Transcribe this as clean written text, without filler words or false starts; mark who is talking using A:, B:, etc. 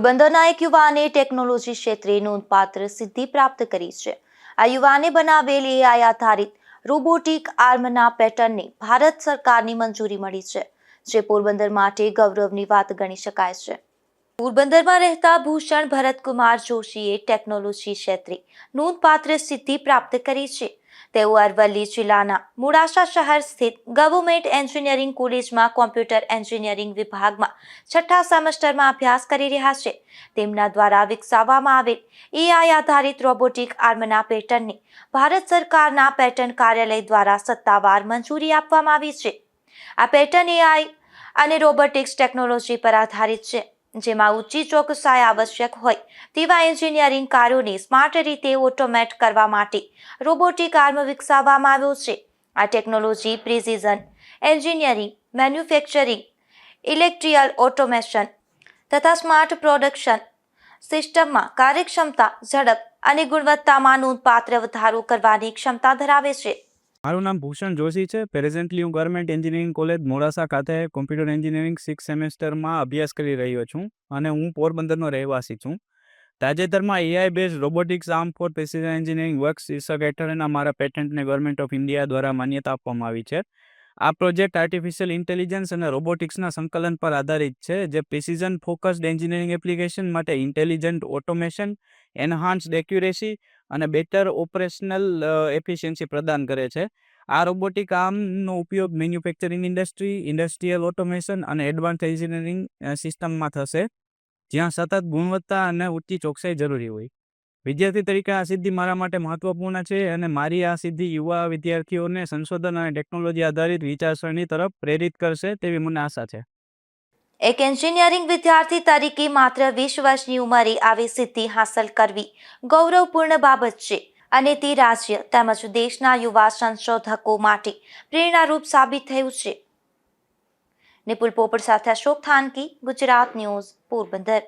A: પોરબંદરના એક યુવાને ટેકનોલોજી ક્ષેત્રે નોંધપાત્ર સિદ્ધિ પ્રાપ્ત કરી છે. આ યુવાને બનાવેલ AI આધારિત રોબોટિક આર્મના પેટર્નને ભારત સરકારની મંજૂરી મળી છે, જે પોરબંદર માટે ગૌરવની વાત ગણી શકાય છે. પોરબંદરમાં રહેતા ભૂષણ ભરતકુમાર જોશીએ ટેકનોલોજી ક્ષેત્રે નોંધપાત્ર સિદ્ધિ પ્રાપ્ત કરી છે. તેઓ અરવલ્લી જિલ્લાના મોડાસા શહેર સ્થિત ગવર્મેન્ટ એન્જિનિયરિંગ કોલેજમાં કોમ્પ્યુટર એન્જિનિયરિંગ વિભાગમાં 6ઠ્ઠા સેમેસ્ટરમાં અભ્યાસ કરી રહ્યા છે. તેમના દ્વારા વિકસાવવામાં આવેલ AI આધારિત રોબોટિક આર્મના પેટર્નને ભારત સરકારના પેટર્ન કાર્યાલય દ્વારા સત્તાવાર મંજૂરી આપવામાં આવી છે. આ પેટર્ન AI અને રોબોટિક્સ ટેકનોલોજી પર આધારિત છે, જેમાં ઊંચી ચોકસાઈ આવશ્યક હોય તેવા એન્જિનિયરિંગ કાર્યોને સ્માર્ટ રીતે ઓટોમેટ કરવા માટે રોબોટિક આર્મ વિકસાવવામાં આવ્યો છે. આ technology precision engineering, manufacturing, electrical automation તથા સ્માર્ટ પ્રોડક્શન સિસ્ટમમાં કાર્યક્ષમતા, ઝડપ અને ગુણવત્તામાં નોંધપાત્ર વધારો કરવાની ક્ષમતા ધરાવે છે.
B: મારું નામ ભૂષણ જોશી છે. પ્રેઝન્ટલી હું ગવર્મેન્ટ એન્જિનિયરિંગ કોલેજ મોડાસા ખાતે કોમ્પ્યુટર એન્જિનિયરિંગ 6th સેમેસ્ટરમાં અભ્યાસ કરી રહ્યો છું અને હું પોરબંદરનો રહેવાસી છું. તાજેતરમાં AI based robotics arm for precision engineering works શીર્ષક હેઠળના મારા પેટન્ટને ગવર્મેન્ટ ઓફ ઇન્ડિયા દ્વારા માન્યતા આપવામાં આવી છે. આ પ્રોજેક્ટ આર્ટિફિશિયલ ઇન્ટેલિજન્સ અને રોબોટિક્સના સંકલન પર આધારિત છે, જે પ્રિસિઝન ફોકસ્ડ એન્જિનિયરિંગ એપ્લિકેશન માટે ઇન્ટેલિજન્ટ ઓટોમેશન, એન્હાન્સ્ડ એક્યુરેસી અને બેટર ઓપરેશનલ એફિશિયન્સી પ્રદાન કરે છે. આ રોબોટિક આર્મનો ઉપયોગ મેન્યુફેક્ચરિંગ ઇન્ડસ્ટ્રી, ઇન્ડસ્ટ્રીયલ ઓટોમેશન અને એડવાન્સ એન્જિનિયરિંગ સિસ્ટમમાં થશે, જ્યાં સતત ગુણવત્તા અને ઊંચી ચોકસાઈ જરૂરી હોય. વિદ્યાર્થી તરીકે આ સિદ્ધિ મારા માટે મહત્વપૂર્ણ છે અને મારી આ સિદ્ધિ યુવા વિદ્યાર્થીઓને સંશોધન અને ટેકનોલોજી આધારિત વિચારસરણી તરફ પ્રેરિત કરશે તેવી મને આશા છે.
A: એક એન્જિનિયરિંગ વિદ્યાર્થી તરીકે માત્ર 20 વર્ષની ઉંમરે આવી સિદ્ધિ હાંસલ કરવી ગૌરવપૂર્ણ બાબત છે અને તે રાજ્ય તેમજ દેશના યુવા સંશોધકો માટે પ્રેરણારૂપ સાબિત થયું છે. નિપુલ પોપટ સાથે અશોક થાનકી, ગુજરાત ન્યૂઝ, પોરબંદર.